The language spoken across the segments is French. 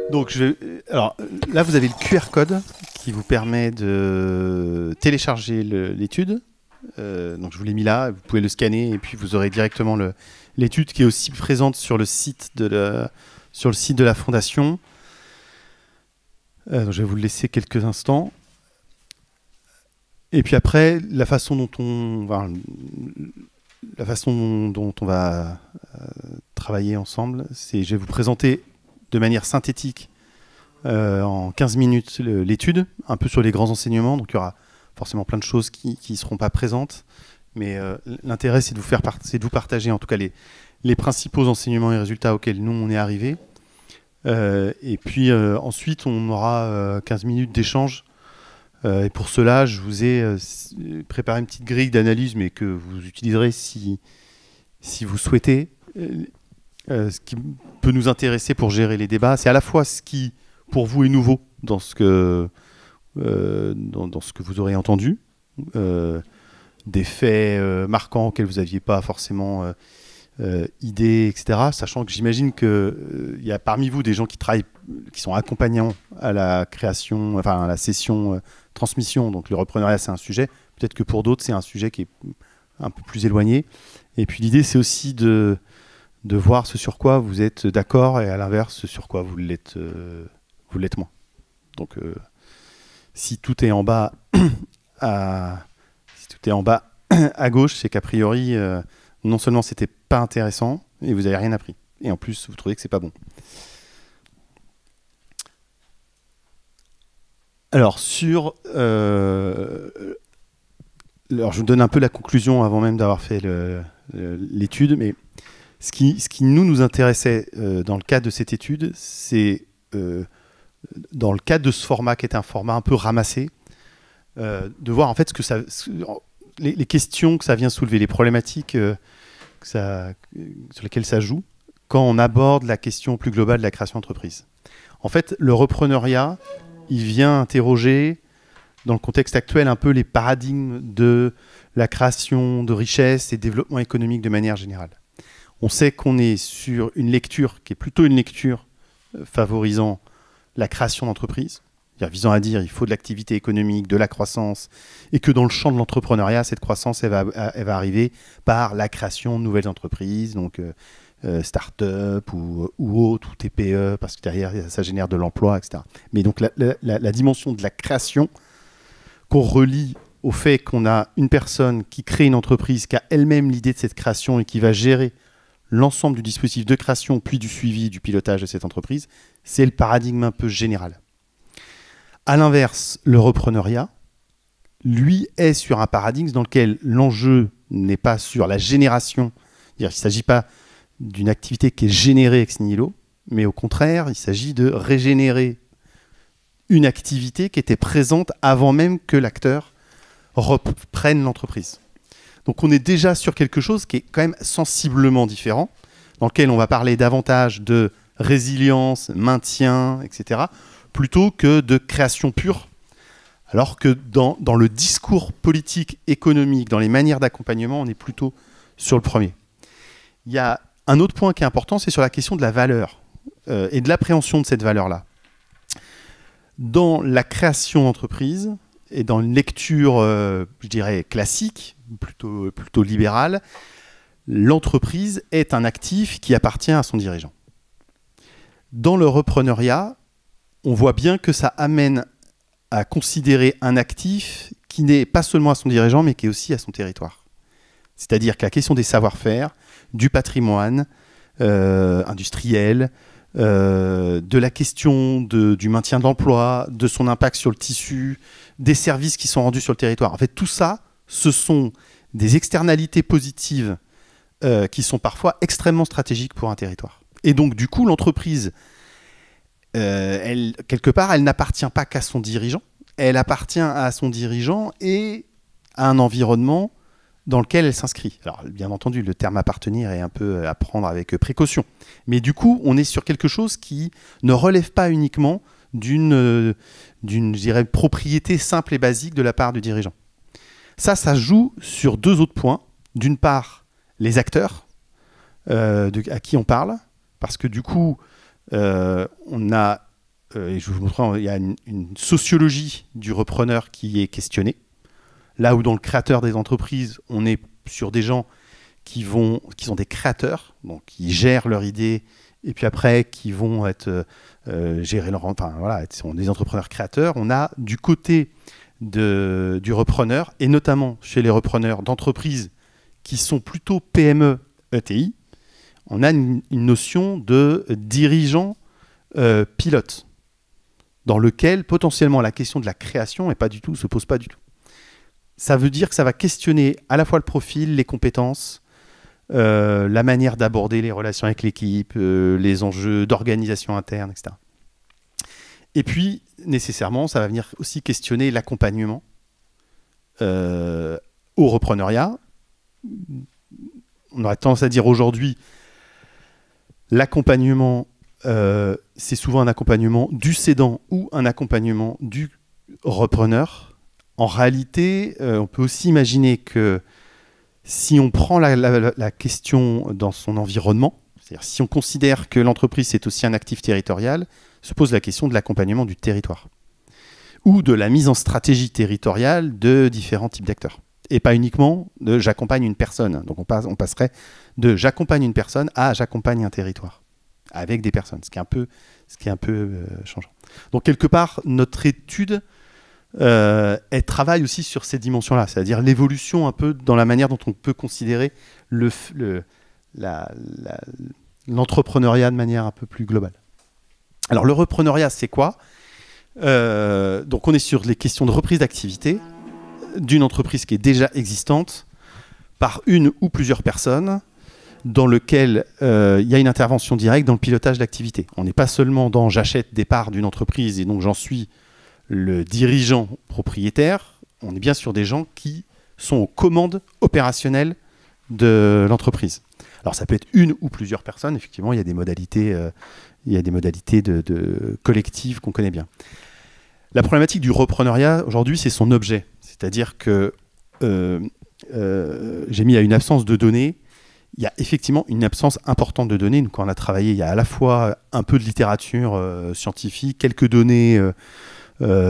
Donc, alors là, vous avez le QR code qui vous permet de télécharger l'étude. Donc, je vous l'ai mis là. Vous pouvez le scanner et puis vous aurez directement l'étude qui est aussi présente sur le site de la Fondation. Donc, je vais vous le laisser quelques instants. Et puis après, la façon dont on va travailler ensemble, c'est je vais vous présenter de manière synthétique en 15 minutes l'étude, un peu sur les grands enseignements. Donc il y aura forcément plein de choses qui ne seront pas présentes, mais l'intérêt c'est de vous partager en tout cas les principaux enseignements et résultats auxquels nous on est arrivés. Et puis ensuite on aura 15 minutes d'échange. Et pour cela, je vous ai préparé une petite grille d'analyse, mais que vous utiliserez si vous souhaitez. Ce qui peut nous intéresser pour gérer les débats, c'est à la fois ce qui, pour vous, est nouveau dans ce que vous aurez entendu, des faits marquants auxquels vous n'aviez pas forcément idée, etc. Sachant que j'imagine qu'il y a parmi vous des gens qui sont accompagnants à la création, enfin à la session transmission. Donc le repreneuriat, c'est un sujet. Peut-être que pour d'autres, c'est un sujet qui est un peu plus éloigné. Et puis l'idée, c'est aussi de voir ce sur quoi vous êtes d'accord et à l'inverse, ce sur quoi vous l'êtes moins. Donc, si tout est en bas à gauche, c'est qu'a priori, non seulement c'était pas intéressant et vous n'avez rien appris, et en plus vous trouvez que c'est pas bon. Alors alors je vous donne un peu la conclusion avant même d'avoir fait l'étude, mais ce qui nous intéressait dans le cadre de cette étude, c'est dans le cadre de ce format qui est un format un peu ramassé, de voir en fait les questions que ça vient soulever, les problématiques sur lesquelles ça joue quand on aborde la question plus globale de la création d'entreprise. En fait, le repreneuriat, il vient interroger dans le contexte actuel un peu les paradigmes de la création de richesse et développement économique de manière générale. On sait qu'on est sur une lecture qui est plutôt une lecture favorisant la création d'entreprises, visant à dire il faut de l'activité économique, de la croissance, et que dans le champ de l'entrepreneuriat, cette croissance, elle va arriver par la création de nouvelles entreprises, donc start-up ou autres, ou TPE, parce que derrière, ça génère de l'emploi, etc. Mais donc la dimension de la création qu'on relie au fait qu'on a une personne qui crée une entreprise, qui a elle-même l'idée de cette création et qui va gérer l'ensemble du dispositif de création, puis du suivi, du pilotage de cette entreprise, c'est le paradigme un peu général. À l'inverse, le repreneuriat, lui, est sur un paradigme dans lequel l'enjeu n'est pas sur la génération, c'est-à-dire qu'il ne s'agit pas d'une activité qui est générée ex nihilo, mais au contraire, il s'agit de régénérer une activité qui était présente avant même que l'acteur reprenne l'entreprise. Donc on est déjà sur quelque chose qui est quand même sensiblement différent, dans lequel on va parler davantage de résilience, maintien, etc., plutôt que de création pure, alors que dans le discours politique, économique, dans les manières d'accompagnement, on est plutôt sur le premier. Il y a un autre point qui est important, c'est sur la question de la valeur et de l'appréhension de cette valeur-là. Dans la création d'entreprise et dans une lecture, je dirais, classique, plutôt libérale, l'entreprise est un actif qui appartient à son dirigeant. Dans le repreneuriat, on voit bien que ça amène à considérer un actif qui n'est pas seulement à son dirigeant, mais qui est aussi à son territoire. C'est-à-dire que la question des savoir-faire, du patrimoine industriel, de la question du maintien de l'emploi, de son impact sur le tissu, des services qui sont rendus sur le territoire. En fait, tout ça, ce sont des externalités positives qui sont parfois extrêmement stratégiques pour un territoire. Et donc, du coup, l'entreprise, quelque part, elle n'appartient pas qu'à son dirigeant. Elle appartient à son dirigeant et à un environnement dans lequel elle s'inscrit. Alors, bien entendu, le terme appartenir est un peu à prendre avec précaution. Mais du coup, on est sur quelque chose qui ne relève pas uniquement je dirais, propriété simple et basique de la part du dirigeant. Ça joue sur 2 autres points. D'une part, les acteurs à qui on parle, parce que du coup, on a, et je vous montre, il y a une sociologie du repreneur qui est questionnée. Là où dans le créateur des entreprises, on est sur des gens qui sont des créateurs, donc qui gèrent leur idée, et puis après qui vont gérer leur, enfin voilà, sont des entrepreneurs créateurs. On a du côté du repreneur, et notamment chez les repreneurs d'entreprises qui sont plutôt PME, ETI, on a une notion de dirigeant pilote, dans lequel potentiellement la question de la création se pose pas du tout. Ça veut dire que ça va questionner à la fois le profil, les compétences, la manière d'aborder les relations avec l'équipe, les enjeux d'organisation interne, etc. Et puis, nécessairement, ça va venir aussi questionner l'accompagnement au repreneuriat. On aurait tendance à dire aujourd'hui, l'accompagnement, c'est souvent un accompagnement du cédant ou un accompagnement du repreneur. En réalité, on peut aussi imaginer que si on prend la question dans son environnement, c'est-à-dire si on considère que l'entreprise c'est aussi un actif territorial, se pose la question de l'accompagnement du territoire ou de la mise en stratégie territoriale de différents types d'acteurs. Et pas uniquement de j'accompagne une personne. Donc on passerait de j'accompagne une personne à j'accompagne un territoire avec des personnes, ce qui est un peu changeant. Donc quelque part, notre étude elle travaille aussi sur ces dimensions-là, c'est-à-dire l'évolution un peu dans la manière dont on peut considérer l'entrepreneuriat de manière un peu plus globale. Alors le repreneuriat, c'est quoi ? Donc on est sur les questions de reprise d'activité d'une entreprise qui est déjà existante par une ou plusieurs personnes dans lequel il y a une intervention directe dans le pilotage d'activité. On n'est pas seulement dans j'achète des parts d'une entreprise et donc j'en suis le dirigeant propriétaire, on est bien sur des gens qui sont aux commandes opérationnelles de l'entreprise. Alors ça peut être une ou plusieurs personnes, effectivement, il y a des modalités, de collectives qu'on connaît bien. La problématique du repreneuriat, aujourd'hui, c'est son objet. C'est-à-dire que j'ai mis à une absence de données. Il y a effectivement une absence importante de données. Nous, quand on a travaillé, il y a à la fois un peu de littérature scientifique, quelques données de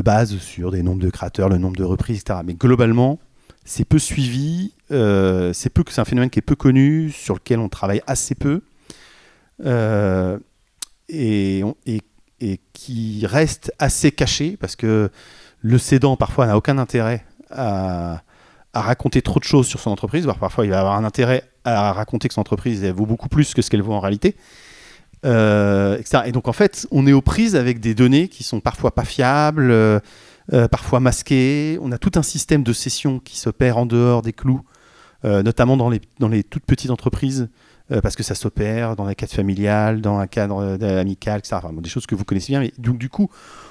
base, sur des nombres de créateurs, le nombre de reprises, etc. Mais globalement, c'est peu suivi, c'est un phénomène qui est peu connu, sur lequel on travaille assez peu, et qui reste assez caché, parce que le cédant, parfois, n'a aucun intérêt à raconter trop de choses sur son entreprise, voire parfois, il va avoir un intérêt à raconter que son entreprise elle vaut beaucoup plus que ce qu'elle vaut en réalité. Etc. Et donc en fait on est aux prises avec des données qui sont parfois pas fiables, parfois masquées. On a tout un système de cession qui s'opère en dehors des clous, notamment dans les toutes petites entreprises, parce que ça s'opère dans un cadre familial, dans un cadre amical, etc. Enfin, des choses que vous connaissez bien. Mais donc du coup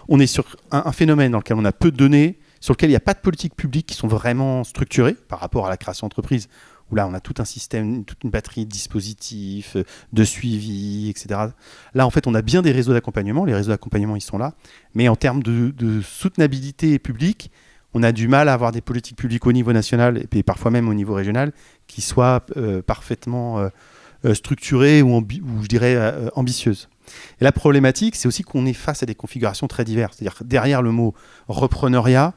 on est sur un phénomène dans lequel on a peu de données, sur lequel il n'y a pas de politiques publiques qui sont vraiment structurées par rapport à la création d'entreprise, où là on a tout un système, toute une batterie de dispositifs, de suivi, etc. Là en fait on a bien des réseaux d'accompagnement, les réseaux d'accompagnement ils sont là, mais en termes de soutenabilité publique, on a du mal à avoir des politiques publiques au niveau national et puis parfois même au niveau régional qui soient parfaitement structurées ou je dirais ambitieuses. Et la problématique c'est aussi qu'on est face à des configurations très diverses, c'est-à-dire derrière le mot repreneuriat,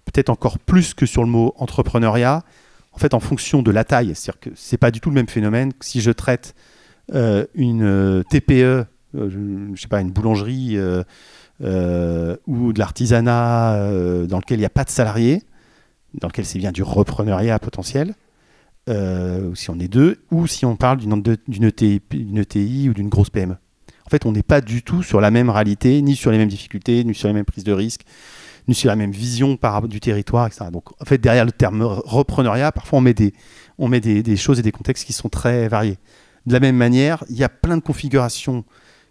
peut-être encore plus que sur le mot entrepreneuriat, en fait, en fonction de la taille, c'est-à-dire que c'est pas du tout le même phénomène que si je traite une TPE, je sais pas, une boulangerie ou de l'artisanat dans lequel il n'y a pas de salariés, dans lequel c'est bien du repreneuriat potentiel, ou si on est deux, ou si on parle d'une ETI ou d'une grosse PME. En fait, on n'est pas du tout sur la même réalité, ni sur les mêmes difficultés, ni sur les mêmes prises de risques, ni sur la même vision du territoire, etc. Donc, en fait, derrière le terme repreneuriat, parfois on met des choses et des contextes qui sont très variés. De la même manière, il y a plein de configurations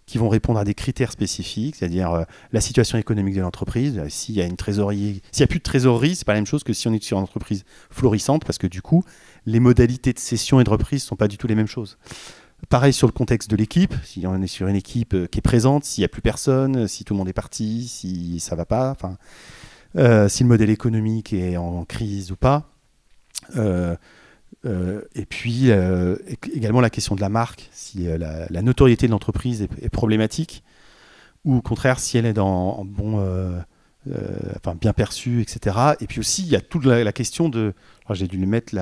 qui vont répondre à des critères spécifiques, c'est-à-dire la situation économique de l'entreprise. S'il y a une trésorerie, s'il n'y a plus de trésorerie, c'est pas la même chose que si on est sur une entreprise florissante, parce que du coup, les modalités de cession et de reprise ne sont pas du tout les mêmes choses. Pareil sur le contexte de l'équipe, si on est sur une équipe qui est présente, s'il n'y a plus personne, si tout le monde est parti, si ça ne va pas, si le modèle économique est en crise ou pas. Et puis également la question de la marque, si la notoriété de l'entreprise est problématique, ou au contraire si elle est en bon... bien perçu, etc. Et puis aussi, il y a toute la question de, j'ai dû le mettre,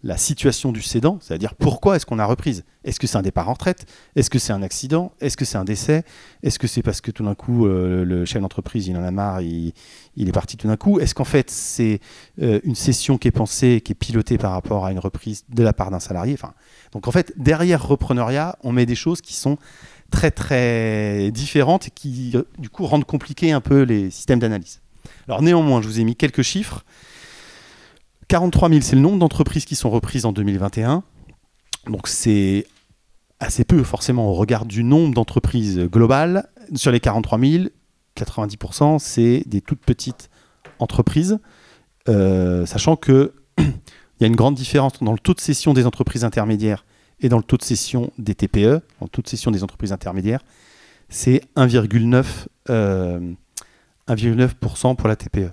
la situation du cédant, c'est-à-dire pourquoi est-ce qu'on a reprise? Est-ce que c'est un départ en retraite? Est-ce que c'est un accident? Est-ce que c'est un décès? Est-ce que c'est parce que tout d'un coup, le chef d'entreprise, il en a marre, il est parti tout d'un coup? Est-ce qu'en fait, c'est une cession qui est pensée, qui est pilotée par rapport à une reprise de la part d'un salarié? Donc en fait, derrière Repreneuriat, on met des choses qui sont très très différentes et qui du coup rendent compliqués un peu les systèmes d'analyse. Alors néanmoins, je vous ai mis quelques chiffres. 43 000, c'est le nombre d'entreprises qui sont reprises en 2021. Donc c'est assez peu forcément au regard du nombre d'entreprises globales. Sur les 43 000, 90% c'est des toutes petites entreprises, sachant qu'il y a une grande différence dans le taux de cession des entreprises intermédiaires et dans le taux de cession des TPE, dans le taux de cession des entreprises intermédiaires, c'est 1,9% pour la TPE.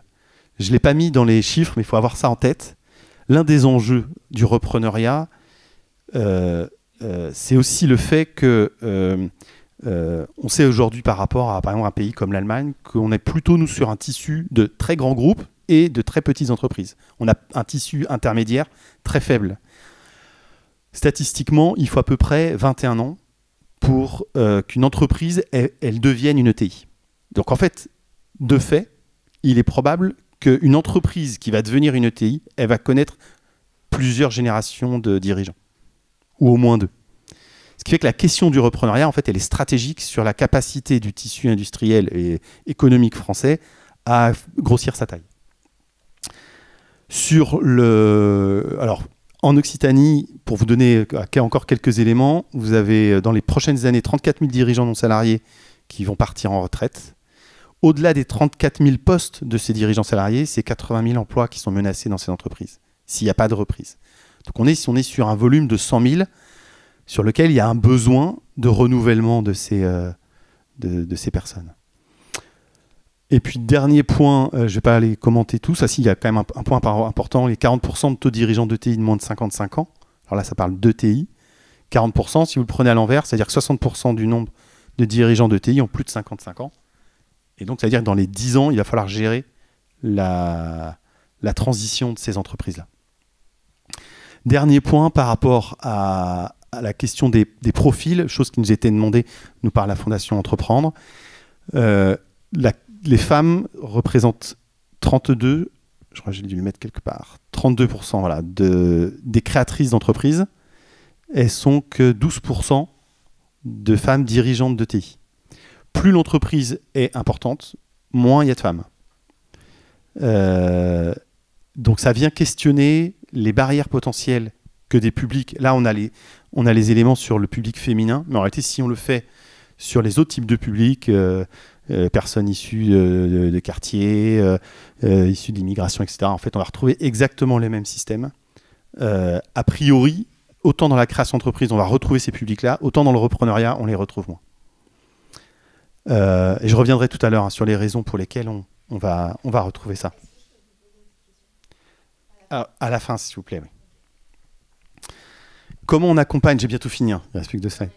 Je ne l'ai pas mis dans les chiffres, mais il faut avoir ça en tête. L'un des enjeux du repreneuriat, c'est aussi le fait que on sait aujourd'hui par rapport à, par exemple, un pays comme l'Allemagne, qu'on est plutôt, nous, sur un tissu de très grands groupes et de très petites entreprises. On a un tissu intermédiaire très faible. Statistiquement, il faut à peu près 21 ans pour qu'une entreprise elle devienne une ETI. Donc en fait, de fait, il est probable qu'une entreprise qui va devenir une ETI, elle va connaître plusieurs générations de dirigeants, ou au moins 2. Ce qui fait que la question du repreneuriat, en fait, elle est stratégique sur la capacité du tissu industriel et économique français à grossir sa taille. Alors, en Occitanie, pour vous donner encore quelques éléments, vous avez dans les prochaines années 34 000 dirigeants non salariés qui vont partir en retraite. Au-delà des 34 000 postes de ces dirigeants salariés, c'est 80 000 emplois qui sont menacés dans ces entreprises, s'il n'y a pas de reprise. Donc on est sur un volume de 100 000 sur lequel il y a un besoin de renouvellement de ces personnes. Et puis, dernier point, je ne vais pas les commenter tous. Il y a quand même un point important, les 40% de taux de dirigeants d'ETI de moins de 55 ans. Alors là, ça parle d'ETI. 40%, si vous le prenez à l'envers, c'est-à-dire que 60% du nombre de dirigeants d'ETI ont plus de 55 ans. Et donc, ça veut dire que dans les 10 ans, il va falloir gérer la transition de ces entreprises-là. Dernier point par rapport à la question des profils, chose qui nous était demandée, nous, par la Fondation Entreprendre. Les femmes représentent 32, je crois que j'ai dû le mettre quelque part, 32% voilà, des créatrices d'entreprises. Elles sont que 12% de femmes dirigeantes d'ETI. Plus l'entreprise est importante, moins il y a de femmes. Donc ça vient questionner les barrières potentielles que des publics. Là, on a les éléments sur le public féminin, mais en réalité, si on le fait sur les autres types de publics, personnes issues de quartiers, issues d'immigration, etc. En fait, on va retrouver exactement les mêmes systèmes. A priori, autant dans la création d'entreprise, on va retrouver ces publics-là, autant dans le repreneuriat, on les retrouve moins. Et je reviendrai tout à l'heure sur les raisons pour lesquelles on va retrouver ça. À la fin, s'il vous plaît. Oui. Comment on accompagne? J'ai bientôt fini, hein. Il ne reste plus que 2 slides.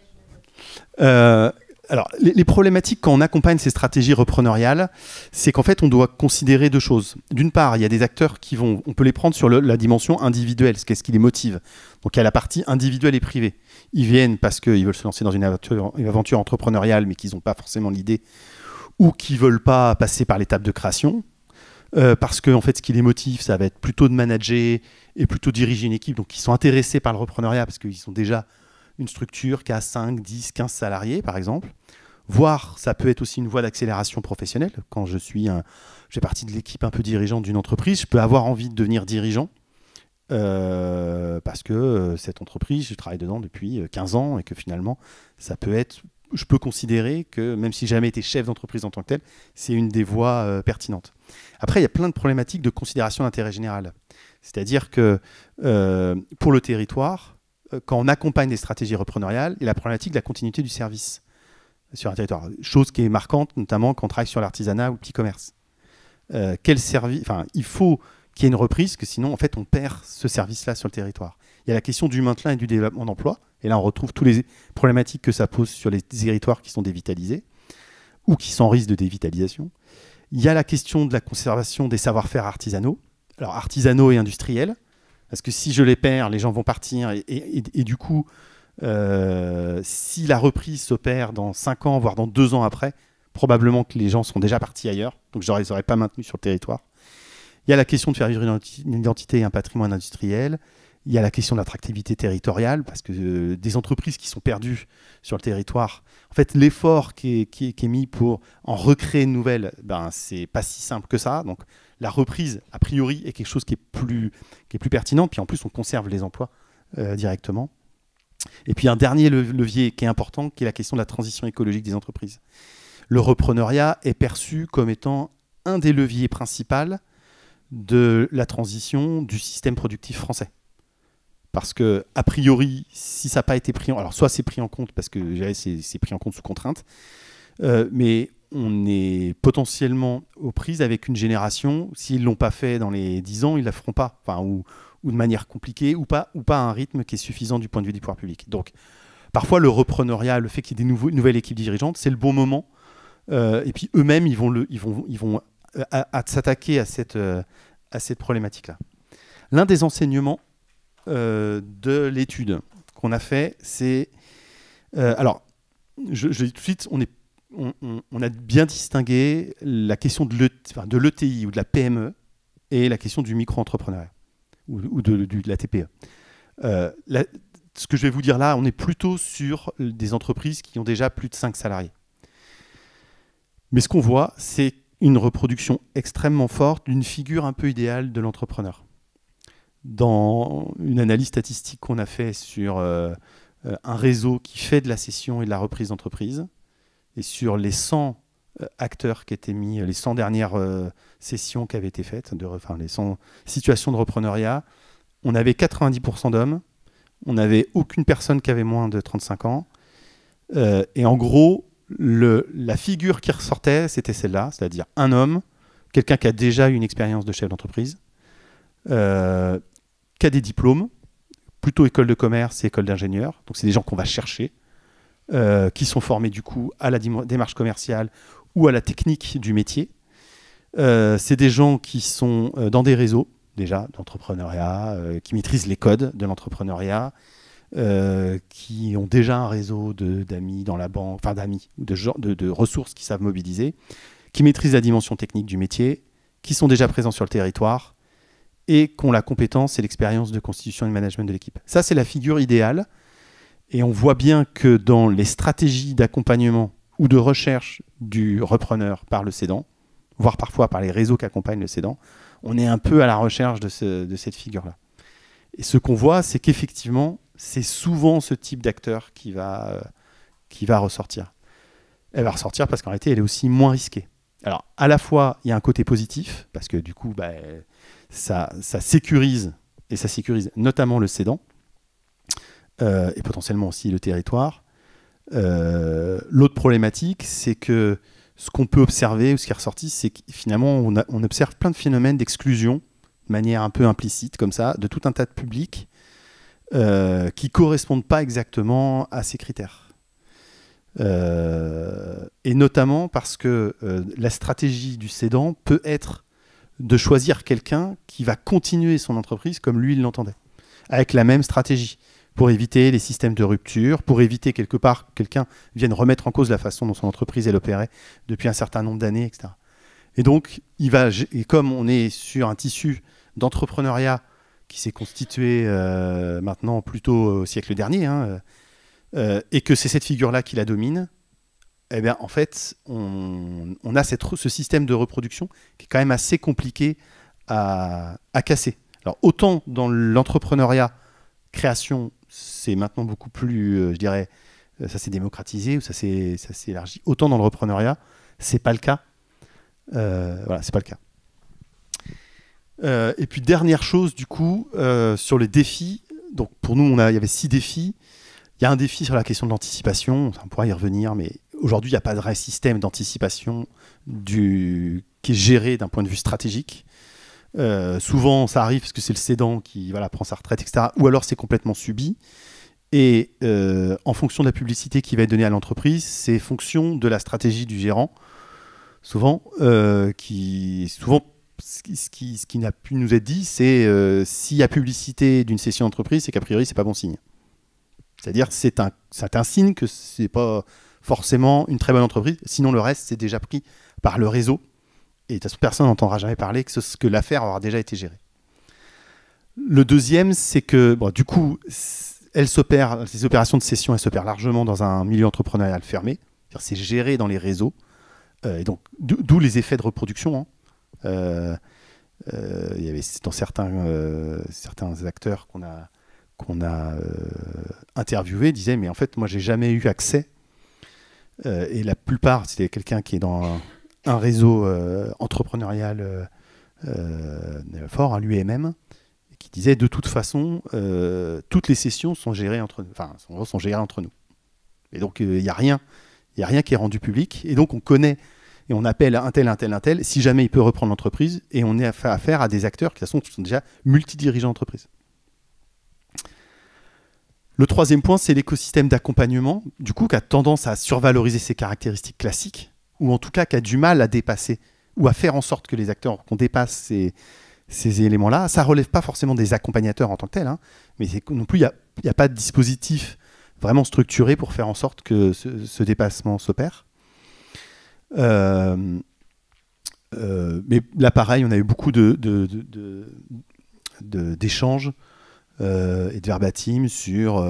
Alors, les problématiques quand on accompagne ces stratégies repreneuriales, c'est qu'en fait, on doit considérer 2 choses. D'une part, il y a des acteurs on peut les prendre sur la dimension individuelle, qu'est-ce qui les motive. Donc, il y a la partie individuelle et privée. Ils viennent parce qu'ils veulent se lancer dans une aventure entrepreneuriale, mais qu'ils n'ont pas forcément l'idée, ou qu'ils ne veulent pas passer par l'étape de création. Parce que en fait, ce qui les motive, ça va être plutôt de manager et plutôt diriger une équipe. Donc, ils sont intéressés par le repreneuriat parce qu'ils sont déjà une structure qui a 5, 10, 15 salariés, par exemple. Voire, ça peut être aussi une voie d'accélération professionnelle. Quand je fais partie de l'équipe un peu dirigeante d'une entreprise, je peux avoir envie de devenir dirigeant parce que cette entreprise, je travaille dedans depuis 15 ans et que finalement, je peux considérer que même si j'ai jamais été chef d'entreprise en tant que tel, c'est une des voies pertinentes. Après, il y a plein de problématiques de considération d'intérêt général. C'est-à-dire que pour le territoire, quand on accompagne des stratégies repreneuriales, il y a la problématique de la continuité du service sur un territoire. Chose qui est marquante, notamment quand on travaille sur l'artisanat ou le petit commerce. Quel service, enfin, il faut qu'il y ait une reprise, que sinon, en fait, on perd ce service-là sur le territoire. Il y a la question du maintien et du développement d'emploi. Et là, on retrouve toutes les problématiques que ça pose sur les territoires qui sont dévitalisés ou qui sont en risque de dévitalisation. Il y a la question de la conservation des savoir-faire artisanaux. Alors, artisanaux et industriels. Parce que si je les perds, les gens vont partir. Et du coup, si la reprise s'opère dans 5 ans, voire dans 2 ans après, probablement que les gens seront déjà partis ailleurs. Donc, je ne les aurais pas maintenus sur le territoire. Il y a la question de faire vivre une identité et un patrimoine industriel. Il y a la question de l'attractivité territoriale, parce que des entreprises qui sont perdues sur le territoire, en fait, l'effort qui est mis pour en recréer une nouvelle, ben, c'est pas si simple que ça. Donc, la reprise, a priori, est quelque chose qui est plus pertinent. Puis en plus, on conserve les emplois directement. Et puis, un dernier levier qui est important, qui est la question de la transition écologique des entreprises. Le repreneuriat est perçu comme étant un des leviers principaux de la transition du système productif français. Parce que, a priori, si ça n'a pas été pris en... Alors, soit c'est pris en compte, parce que c'est pris en compte sous contrainte, mais on est potentiellement aux prises avec une génération, s'ils ne l'ont pas fait dans les 10 ans, ils ne la feront pas, enfin, ou de manière compliquée, ou pas à un rythme qui est suffisant du point de vue du pouvoir public. Donc, parfois, le repreneuriat, le fait qu'il y ait une nouvelle équipe dirigeante, c'est le bon moment. Et puis, eux-mêmes, ils vont s'attaquer à cette problématique-là. L'un des enseignements de l'étude qu'on a fait, c'est... alors, je dis tout de suite, on a bien distingué la question de l'ETI ou de la PME et la question du micro-entrepreneuriat ou de la TPE. Ce que je vais vous dire là, on est plutôt sur des entreprises qui ont déjà plus de 5 salariés. Mais ce qu'on voit, c'est une reproduction extrêmement forte d'une figure un peu idéale de l'entrepreneur. Dans une analyse statistique qu'on a fait sur un réseau qui fait de la cession et de la reprise d'entreprise, et sur les 100 acteurs qui étaient mis, les 100 dernières sessions qui avaient été faites, les 100 situations de repreneuriat, on avait 90% d'hommes, on n'avait aucune personne qui avait moins de 35 ans, et en gros, la figure qui ressortait, c'était celle-là, c'est-à-dire un homme, quelqu'un qui a déjà eu une expérience de chef d'entreprise, qui a des diplômes, plutôt école de commerce et école d'ingénieur, donc c'est des gens qu'on va chercher, qui sont formés du coup à la démarche commerciale ou à la technique du métier. C'est des gens qui sont dans des réseaux déjà d'entrepreneuriat, qui maîtrisent les codes de l'entrepreneuriat, qui ont déjà un réseau d'amis dans la banque, enfin d'amis, de ressources qui savent mobiliser, qui maîtrisent la dimension technique du métier, qui sont déjà présents sur le territoire et qui ont la compétence et l'expérience de constitution et de management de l'équipe. Ça, c'est la figure idéale. Et on voit bien que dans les stratégies d'accompagnement ou de recherche du repreneur par le cédant, voire parfois par les réseaux qui accompagnent le cédant, on est un peu à la recherche de cette figure-là. Et ce qu'on voit, c'est qu'effectivement, c'est souvent ce type d'acteur qui va ressortir. Elle va ressortir parce qu'en réalité, elle est aussi moins risquée. Alors, à la fois, il y a un côté positif, parce que du coup, ça sécurise, et ça sécurise notamment le cédant, et potentiellement aussi le territoire. L'autre problématique, c'est que ce qu'on peut observer, ou ce qui est ressorti, c'est que finalement, on observe plein de phénomènes d'exclusion, de manière un peu implicite, comme ça, de tout un tas de publics qui ne correspondent pas exactement à ces critères. Et notamment parce que la stratégie du cédant peut être de choisir quelqu'un qui va continuer son entreprise comme lui il l'entendait, avec la même stratégie, pour éviter les systèmes de rupture, pour éviter quelque part que quelqu'un vienne remettre en cause la façon dont son entreprise elle opérait depuis un certain nombre d'années, etc. Et donc, et comme on est sur un tissu d'entrepreneuriat qui s'est constitué maintenant plutôt au siècle dernier, et que c'est cette figure-là qui la domine, eh bien, en fait, on a ce système de reproduction qui est quand même assez compliqué à casser. Alors, autant dans l'entrepreneuriat, création, c'est maintenant beaucoup plus, je dirais, ça s'est démocratisé ou ça s'est élargi. Autant dans le repreneuriat, c'est pas le cas. Voilà, c'est pas le cas. Et puis dernière chose du coup sur les défis donc pour nous, il y avait 6 défis. Il y a un défi sur la question de l'anticipation, on pourra y revenir, mais aujourd'hui, il n'y a pas de vrai système d'anticipation qui est géré d'un point de vue stratégique. Souvent, ça arrive parce que c'est le cédant qui prend sa retraite, etc. Ou alors, c'est complètement subi. Et en fonction de la publicité qui va être donnée à l'entreprise, c'est fonction de la stratégie du gérant. Souvent, ce qui n'a pu nous être dit, c'est s'il y a publicité d'une session d'entreprise, c'est qu'a priori, c'est pas bon signe. C'est-à-dire que c'est un signe que c'est pas forcément une très bonne entreprise. Sinon, le reste, c'est déjà pris par le réseau. Et de toute façon, personne n'entendra jamais parler que l'affaire aura déjà été gérée. Le deuxième, c'est que, du coup, ces opérations de cession, elles s'opèrent largement dans un milieu entrepreneurial fermé. C'est géré dans les réseaux. Et donc, d'où les effets de reproduction. Il y avait dans certains acteurs qu'on a interviewés disaient, mais en fait, moi, j'ai jamais eu accès. Et la plupart, c'était quelqu'un qui est dans un réseau entrepreneurial fort, l'UMM, qui disait de toute façon, toutes les sessions sont gérées entre nous. Et donc, il n'y a rien qui est rendu public. Et donc, on connaît et on appelle un tel, si jamais il peut reprendre l'entreprise. Et on est affaire à des acteurs qui, de toute façon, sont déjà multidirigeants d'entreprise. Le troisième point, c'est l'écosystème d'accompagnement, du coup, qui a tendance à survaloriser ses caractéristiques classiques, ou en tout cas qui a du mal à dépasser, ou à faire en sorte que les acteurs, qu'on dépasse ces éléments-là. Ça ne relève pas forcément des accompagnateurs en tant que tels, mais non plus, il n'y a pas de dispositif vraiment structuré pour faire en sorte que ce dépassement s'opère. Mais là, pareil, on a eu beaucoup d'échanges et de verbatim sur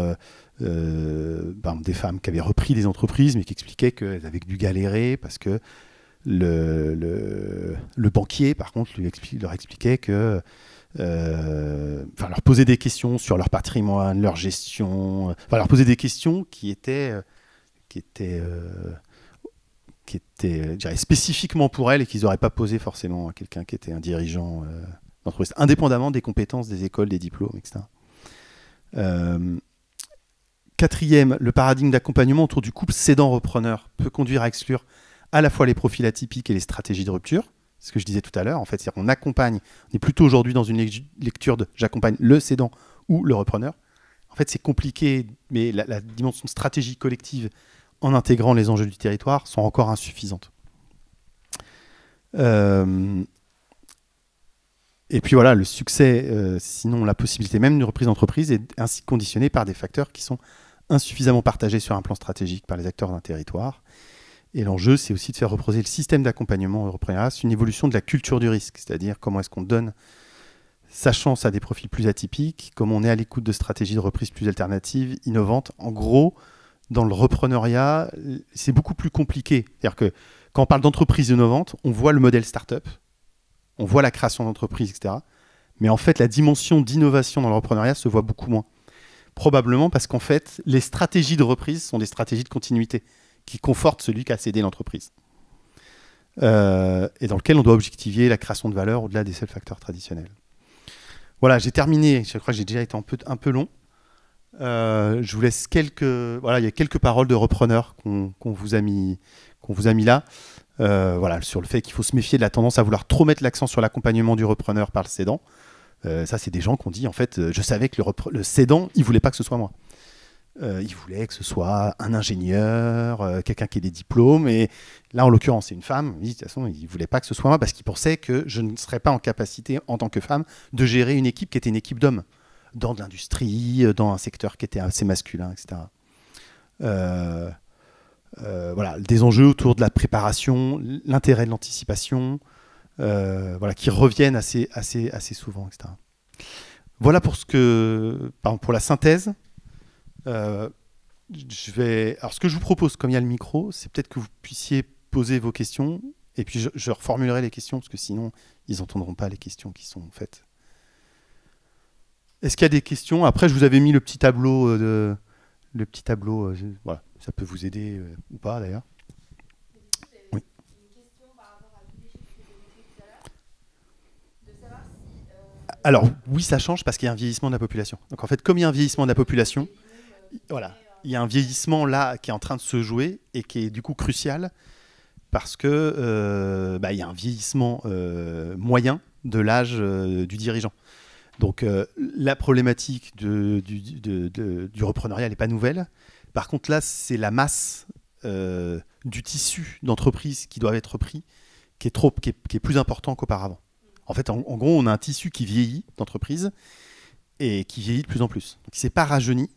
des femmes qui avaient repris des entreprises, mais qui expliquaient qu'elles avaient dû galérer parce que le banquier, par contre, leur expliquait que leur posait des questions sur leur patrimoine, leur gestion, leur posait des questions qui étaient je dirais, spécifiquement pour elles et qu'ils n'auraient pas posé forcément à quelqu'un qui était un dirigeant d'entreprise, indépendamment des compétences, des écoles, des diplômes, etc. Quatrième, le paradigme d'accompagnement autour du couple cédant-repreneur peut conduire à exclure à la fois les profils atypiques et les stratégies de rupture. C'est ce que je disais tout à l'heure. En fait, c'est-à-dire qu'on accompagne, on est plutôt aujourd'hui dans une lecture de j'accompagne le cédant ou le repreneur. En fait, c'est compliqué, mais la dimension de stratégie collective en intégrant les enjeux du territoire sont encore insuffisantes. Et puis voilà, le succès, sinon la possibilité même d'une reprise d'entreprise est ainsi conditionnée par des facteurs qui sont insuffisamment partagés sur un plan stratégique par les acteurs d'un territoire. Et l'enjeu, c'est aussi de faire reposer le système d'accompagnement repreneur. C'est une évolution de la culture du risque, c'est-à-dire comment est-ce qu'on donne sa chance à des profils plus atypiques, comment on est à l'écoute de stratégies de reprise plus alternatives, innovantes. En gros, dans le repreneuriat, c'est beaucoup plus compliqué. C'est-à-dire que quand on parle d'entreprise innovante, on voit le modèle start-up, on voit la création d'entreprises, etc. Mais en fait, la dimension d'innovation dans le repreneuriat se voit beaucoup moins. Probablement parce qu'en fait, les stratégies de reprise sont des stratégies de continuité qui confortent celui qui a cédé l'entreprise. Et dans lequel on doit objectiver la création de valeur au-delà des seuls facteurs traditionnels. Voilà, j'ai terminé. Je crois que j'ai déjà été un peu long. Je vous laisse il y a quelques paroles de repreneurs qu'on vous a mis là. Sur le fait qu'il faut se méfier de la tendance à vouloir trop mettre l'accent sur l'accompagnement du repreneur par le cédant. Ça, c'est des gens qui ont dit, en fait, je savais que le cédant, il voulait pas que ce soit moi. Il voulait que ce soit un ingénieur, quelqu'un qui ait des diplômes. Et là, en l'occurrence, c'est une femme. De toute façon, il voulait pas que ce soit moi parce qu'il pensait que je ne serais pas en capacité, en tant que femme, de gérer une équipe qui était une équipe d'hommes, dans de l'industrie, dans un secteur qui était assez masculin, etc. Des enjeux autour de la préparation, l'intérêt de l'anticipation, qui reviennent assez souvent, etc. Voilà pour la synthèse. Alors, ce que je vous propose, comme il y a le micro, c'est peut-être que vous puissiez poser vos questions, et puis je reformulerai les questions, parce que sinon, ils n'entendront pas les questions qui sont faites. Est-ce qu'il y a des questions? Après, je vous avais mis le petit tableau, voilà, ça peut vous aider ou pas, d'ailleurs. Oui. Alors oui, ça change parce qu'il y a un vieillissement de la population. Donc en fait, comme il y a un vieillissement de la population, voilà, il y a un vieillissement là qui est en train de se jouer et qui est du coup crucial parce que il y a un vieillissement moyen de l'âge du dirigeant. Donc la problématique du repreneuriat n'est pas nouvelle. Par contre là, c'est la masse du tissu d'entreprises qui doivent être repris qui est plus important qu'auparavant. En fait, en gros, on a un tissu qui vieillit d'entreprise et qui vieillit de plus en plus. Donc, il ne s'est pas rajeuni.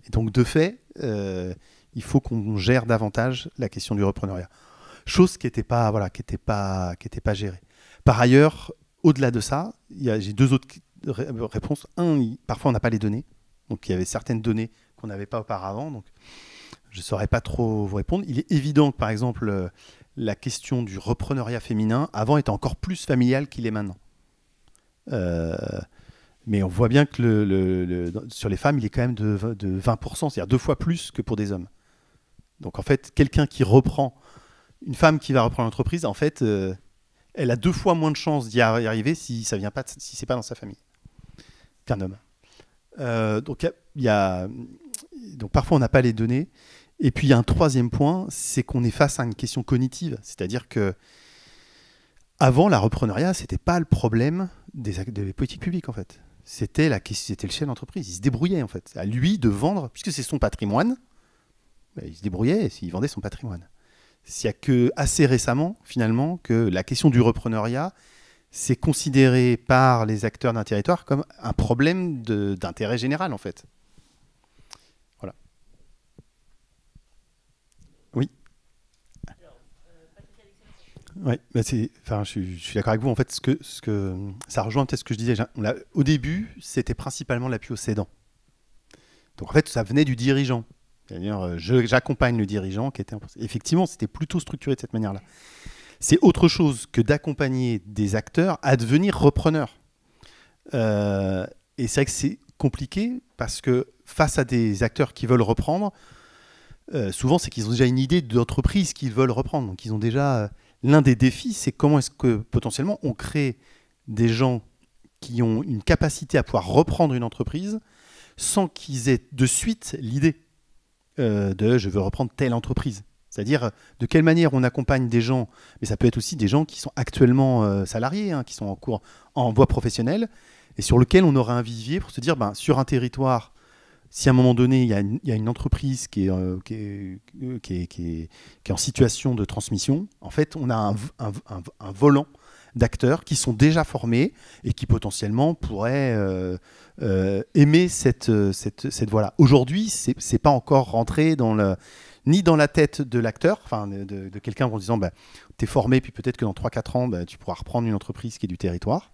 Et donc, de fait, il faut qu'on gère davantage la question du repreneuriat. Chose qui n'était pas, voilà, qui était pas gérée. Par ailleurs, au-delà de ça, j'ai deux autres réponses. Un, parfois, on n'a pas les données. Donc, il y avait certaines données qu'on n'avait pas auparavant. Donc, je ne saurais pas trop vous répondre. Il est évident que, par exemple, la question du repreneuriat féminin, avant, était encore plus familiale qu'il est maintenant. Mais on voit bien que sur les femmes, il est quand même de 20%, c'est-à-dire 2 fois plus que pour des hommes. Donc en fait, une femme qui va reprendre l'entreprise, en fait, elle a 2 fois moins de chances d'y arriver si ça vient pas, si c'est pas dans sa famille qu'un homme. Donc parfois on n'a pas les données. Et puis il y a un troisième point, c'est qu'on est face à une question cognitive, c'est-à-dire que avant la repreneuriat, c'était pas le problème des politiques publiques en fait. C'était le chef d'entreprise, il se débrouillait en fait. À lui de vendre, puisque c'est son patrimoine, il se débrouillait s'il vendait son patrimoine. Il n'y a que assez récemment finalement que la question du repreneuriat c'est considéré par les acteurs d'un territoire comme un problème d'intérêt général en fait. Voilà. Oui. Ouais, je suis d'accord avec vous. En fait, ça rejoint peut-être ce que je disais. Au début, c'était principalement l'appui au cédant. Donc en fait, ça venait du dirigeant. C'est-à-dire, j'accompagne le dirigeant qui était. Effectivement, c'était plutôt structuré de cette manière-là. C'est autre chose que d'accompagner des acteurs à devenir repreneurs. Et c'est vrai que c'est compliqué parce que face à des acteurs qui veulent reprendre, souvent c'est qu'ils ont déjà une idée d'entreprise qu'ils veulent reprendre. Donc ils ont déjà l'un des défis, c'est comment est-ce que potentiellement on crée des gens qui ont une capacité à pouvoir reprendre une entreprise sans qu'ils aient de suite l'idée de je veux reprendre telle entreprise. C'est-à-dire de quelle manière on accompagne des gens, mais ça peut être aussi des gens qui sont actuellement salariés, hein, qui sont en cours en voie professionnelle, et sur lequel on aura un vivier pour se dire, sur un territoire, si à un moment donné, il y a une entreprise qui est en situation de transmission, en fait, on a un volant d'acteurs qui sont déjà formés et qui potentiellement pourraient aimer cette voie-là. Aujourd'hui, c'est pas encore rentré ni dans la tête de l'acteur, enfin de quelqu'un en disant tu es formé, puis peut-être que dans 3-4 ans, tu pourras reprendre une entreprise qui est du territoire,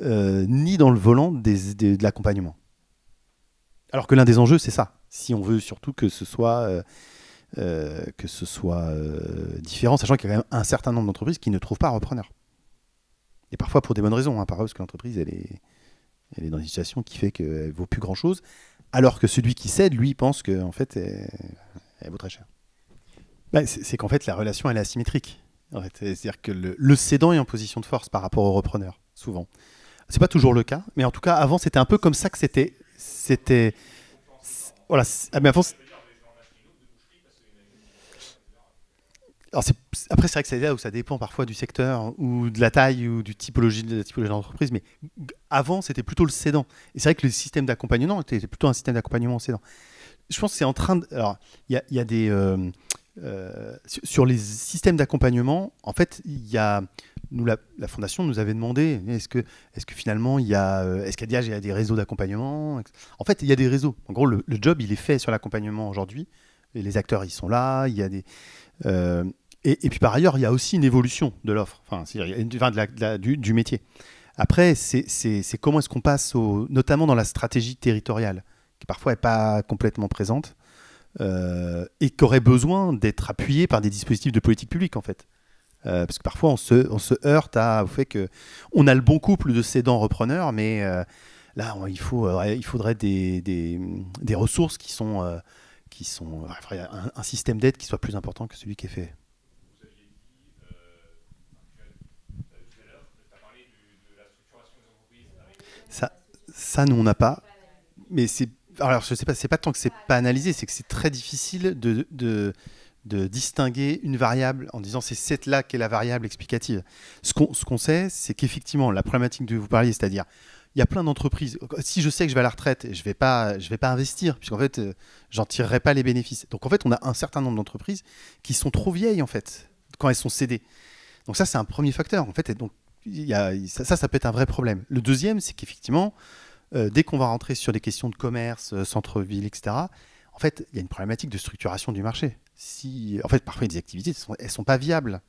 ni dans le volant de l'accompagnement. Alors que l'un des enjeux, c'est ça. Si on veut surtout que ce soit différent, sachant qu'il y a quand même un certain nombre d'entreprises qui ne trouvent pas repreneur. Et parfois pour des bonnes raisons, parfois parce que l'entreprise elle est dans une situation qui fait qu'elle vaut plus grand-chose, alors que celui qui cède, lui, pense qu'en fait, elle vaut très cher. C'est qu'en fait, la relation elle est asymétrique. En fait. C'est-à-dire que le cédant est en position de force par rapport au repreneur, souvent. C'est pas toujours le cas, mais en tout cas, avant, c'était un peu comme ça que c'était. Voilà. Mais avant, alors après, c'est vrai que c'est là où ça dépend parfois du secteur ou de la taille ou de la typologie d'entreprise, mais avant, c'était plutôt le cédant. Et c'est vrai que le système d'accompagnement était plutôt un système d'accompagnement au cédant. Je pense que c'est en train de... Alors, il y a des... sur les systèmes d'accompagnement, en fait, la Fondation nous avait demandé est-ce que finalement, est-ce qu'il y a des réseaux d'accompagnement. En fait, il y a des réseaux. En gros, le job, il est fait sur l'accompagnement aujourd'hui. Et les acteurs, ils sont là. Il y a des... Et puis par ailleurs, il y a aussi une évolution de l'offre, du métier. Après, c'est comment est-ce qu'on passe, notamment dans la stratégie territoriale, qui parfois n'est pas complètement présente, et qui aurait besoin d'être appuyée par des dispositifs de politique publique, en fait. Parce que parfois, on se heurte au fait qu'on a le bon couple de cédants-repreneurs, mais là, il faudrait des ressources qui sont un système d'aide qui soit plus important que celui qui est fait. Ça, nous, on n'a pas. Mais c'est. Alors, je sais pas, c'est pas tant que c'est pas analysé, c'est que c'est très difficile de distinguer une variable en disant c'est cette là qui est la variable explicative. Ce qu'on sait, c'est qu'effectivement, la problématique de vous parliez, c'est-à-dire, il y a plein d'entreprises. Si je sais que je vais à la retraite, je vais pas investir, puisqu'en fait, j'en tirerai pas les bénéfices. Donc, en fait, on a un certain nombre d'entreprises qui sont trop vieilles, en fait, quand elles sont cédées. Donc, ça, c'est un premier facteur, en fait. Et donc, ça peut être un vrai problème. Le deuxième, c'est qu'effectivement, dès qu'on va rentrer sur des questions de commerce, centre-ville, etc., en fait, il y a une problématique de structuration du marché. En fait, parfois, il y a des activités, elles sont pas viables.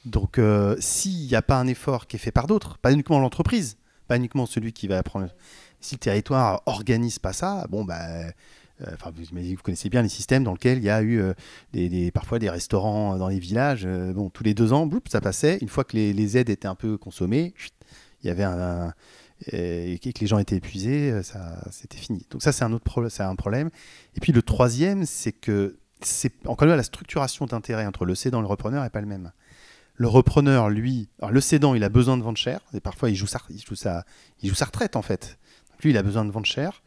Donc, s'il n'y a pas un effort qui est fait par d'autres, pas uniquement l'entreprise, pas uniquement celui qui va prendre. Si le territoire organise pas ça, bon, vous connaissez bien les systèmes dans lesquels il y a eu parfois des restaurants dans les villages. Bon, tous les 2 ans, ça passait. Une fois que les aides étaient un peu consommées, il y avait et que les gens étaient épuisés, c'était fini. Donc ça, c'est un problème. Et puis le troisième, c'est que encore une fois, la structuration d'intérêt entre le cédant et le repreneur n'est pas le même. Le repreneur, lui, alors le cédant, il a besoin de vendre cher, et parfois il joue sa retraite en fait. Donc lui, il a besoin de vendre cher.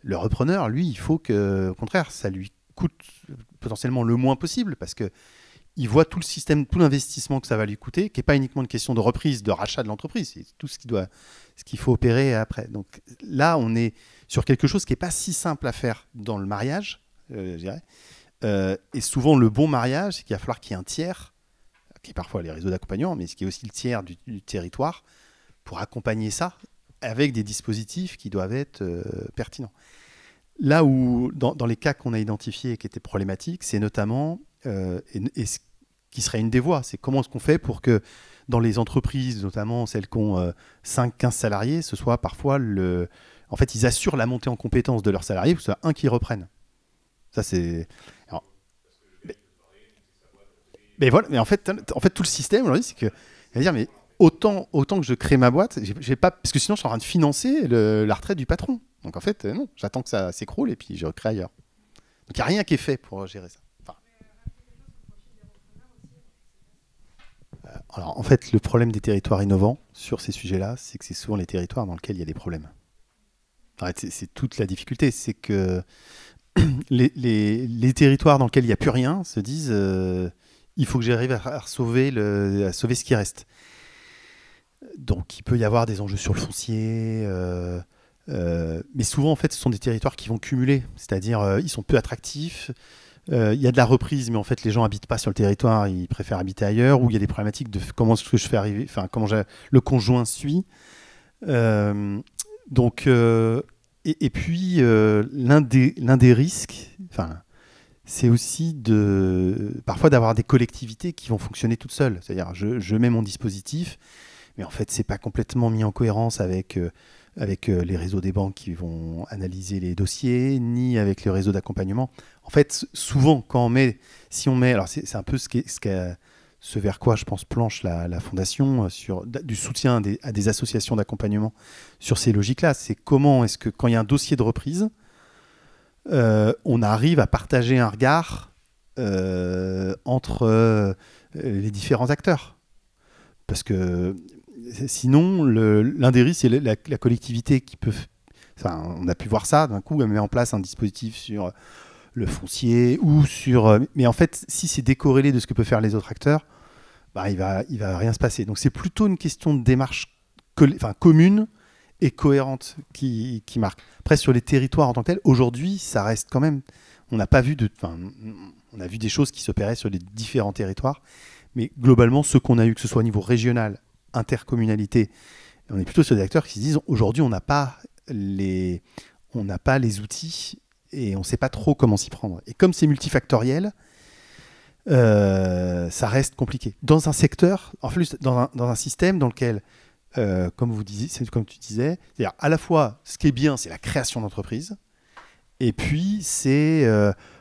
Le repreneur, lui, il faut que, au contraire, ça lui coûte potentiellement le moins possible, parce que il voit tout le système, tout l'investissement que ça va lui coûter, qui n'est pas uniquement une question de reprise, de rachat de l'entreprise, c'est tout ce qu'il faut opérer après. Donc là, on est sur quelque chose qui n'est pas si simple à faire dans le mariage, je dirais. Et souvent, le bon mariage, c'est qu'il va falloir qu'il y ait un tiers, qui est parfois les réseaux d'accompagnement, mais ce qui est aussi le tiers du territoire, pour accompagner ça avec des dispositifs qui doivent être pertinents. Là où, dans les cas qu'on a identifiés et qui étaient problématiques, c'est notamment, et ce qui serait une des voies, c'est comment est-ce qu'on fait pour que dans les entreprises, notamment celles qui ont 5-15 salariés, ce soit parfois en fait, ils assurent la montée en compétences de leurs salariés, pour que ce soit un qui reprenne. Ça, c'est... Alors, mais voilà, mais en fait, tout le système, aujourd'hui, c'est que, il va dire, mais autant que je crée ma boîte, j'ai pas, parce que sinon, je suis en train de financer la retraite du patron. Donc en fait, non, j'attends que ça s'écroule et puis je recrée ailleurs. Donc il n'y a rien qui est fait pour gérer ça. Enfin, alors en fait, le problème des territoires innovants sur ces sujets-là, c'est que c'est souvent les territoires dans lesquels il y a des problèmes. En fait, c'est toute la difficulté, c'est que les territoires dans lesquels il n'y a plus rien se disent il faut que j'arrive à sauver ce qui reste. Donc il peut y avoir des enjeux sur le foncier, mais souvent en fait ce sont des territoires qui vont cumuler, c'est-à-dire ils sont peu attractifs, il y a de la reprise mais en fait les gens habitent pas sur le territoire, ils préfèrent habiter ailleurs, ou il y a des problématiques de comment est-ce que je fais arriver, enfin comment le conjoint suit. Euh, donc et puis l'un des risques, enfin c'est aussi parfois d'avoir des collectivités qui vont fonctionner toutes seules, c'est-à-dire je mets mon dispositif, mais en fait c'est pas complètement mis en cohérence avec les réseaux des banques qui vont analyser les dossiers, ni avec le réseau d'accompagnement. En fait, souvent, si on met, alors c'est un peu ce vers quoi je pense planche la fondation sur du soutien à des associations d'accompagnement sur ces logiques-là. C'est comment est-ce que quand il y a un dossier de reprise, on arrive à partager un regard entre les différents acteurs. Parce que sinon, l'un des risques, c'est la collectivité qui peut... Enfin, on a pu voir ça, d'un coup, elle met en place un dispositif sur le foncier ou sur... Mais en fait, si c'est décorrélé de ce que peuvent faire les autres acteurs, il va rien se passer. Donc c'est plutôt une question de démarche commune et cohérente qui marque. Après, sur les territoires en tant que tels, aujourd'hui, ça reste quand même... On a vu des choses qui s'opéraient sur les différents territoires, mais globalement, ce qu'on a eu, que ce soit au niveau régional, intercommunalité, on est plutôt sur des acteurs qui se disent aujourd'hui, on n'a pas les outils et on ne sait pas trop comment s'y prendre. Et comme c'est multifactoriel, ça reste compliqué. Dans un secteur, en plus, dans un système dans lequel, comme tu disais, c'est-à-dire à la fois, ce qui est bien, c'est la création d'entreprises, et puis c'est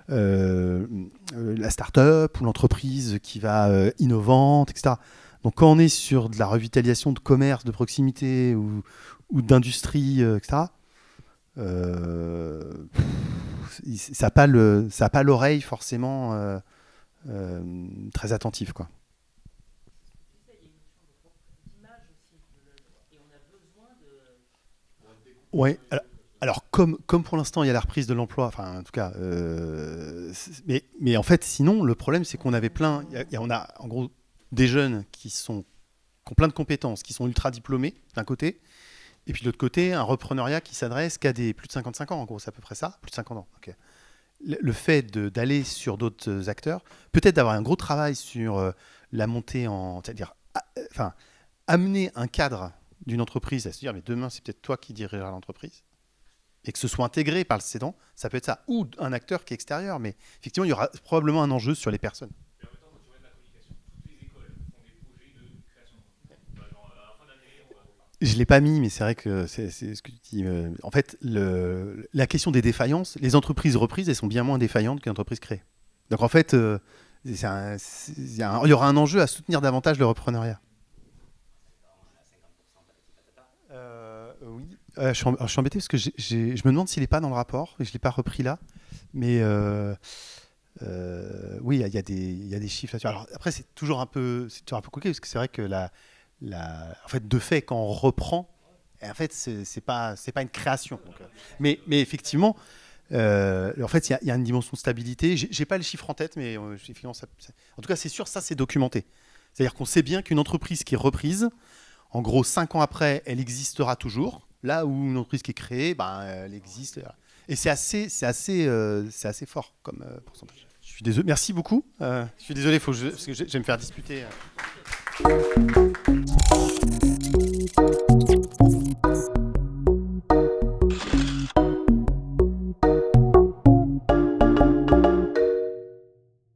la start-up ou l'entreprise qui va innovante, etc. Donc quand on est sur de la revitalisation de commerce, de proximité ou d'industrie, etc., ça n'a pas l'oreille forcément très attentive, quoi. Ouais. Alors, comme pour l'instant, il y a la reprise de l'emploi, enfin, en tout cas, mais en fait, sinon, le problème, c'est qu'on avait plein, on a en gros des jeunes qui ont plein de compétences, qui sont ultra diplômés d'un côté, et puis de l'autre côté, un repreneuriat qui s'adresse qu'à des plus de 55 ans, en gros, c'est à peu près ça, plus de 50 ans. Ok. Le fait d'aller sur d'autres acteurs, peut-être d'avoir un gros travail sur la montée c'est-à-dire, enfin, amener un cadre d'une entreprise à se dire, mais demain, c'est peut-être toi qui dirigeras l'entreprise, et que ce soit intégré par le cédant, ça peut être ça, ou un acteur qui est extérieur, mais effectivement, il y aura probablement un enjeu sur les personnes. Mais en même temps, quand tu regardes la communication, toutes les écoles font des projets de création de contenu. Genre, à la fin d'année, on va. Je ne l'ai pas mis, mais c'est vrai que c'est ce que tu dis. En fait, la question des défaillances, les entreprises reprises, elles sont bien moins défaillantes qu'une entreprise créée. Donc en fait, il y aura un enjeu à soutenir davantage le repreneuriat. Oui. Je suis embêté parce que je me demande s'il n'est pas dans le rapport, et je ne l'ai pas repris là. Mais oui, il y a des chiffres là-dessus. Alors après, c'est toujours un peu compliqué parce que c'est vrai que en fait, de fait, quand on reprend, en fait, c'est pas une création. Donc, mais effectivement, en fait, il y a une dimension de stabilité. J'ai pas le chiffre en tête, mais effectivement, en tout cas, c'est sûr, ça, c'est documenté. C'est-à-dire qu'on sait bien qu'une entreprise qui est reprise, en gros, 5 ans après, elle existera toujours. Là où une entreprise qui est créée, ben, elle existe. Et c'est assez fort comme pourcentage. Je suis désolé. Merci beaucoup. Je suis désolé, parce que je vais me faire disputer.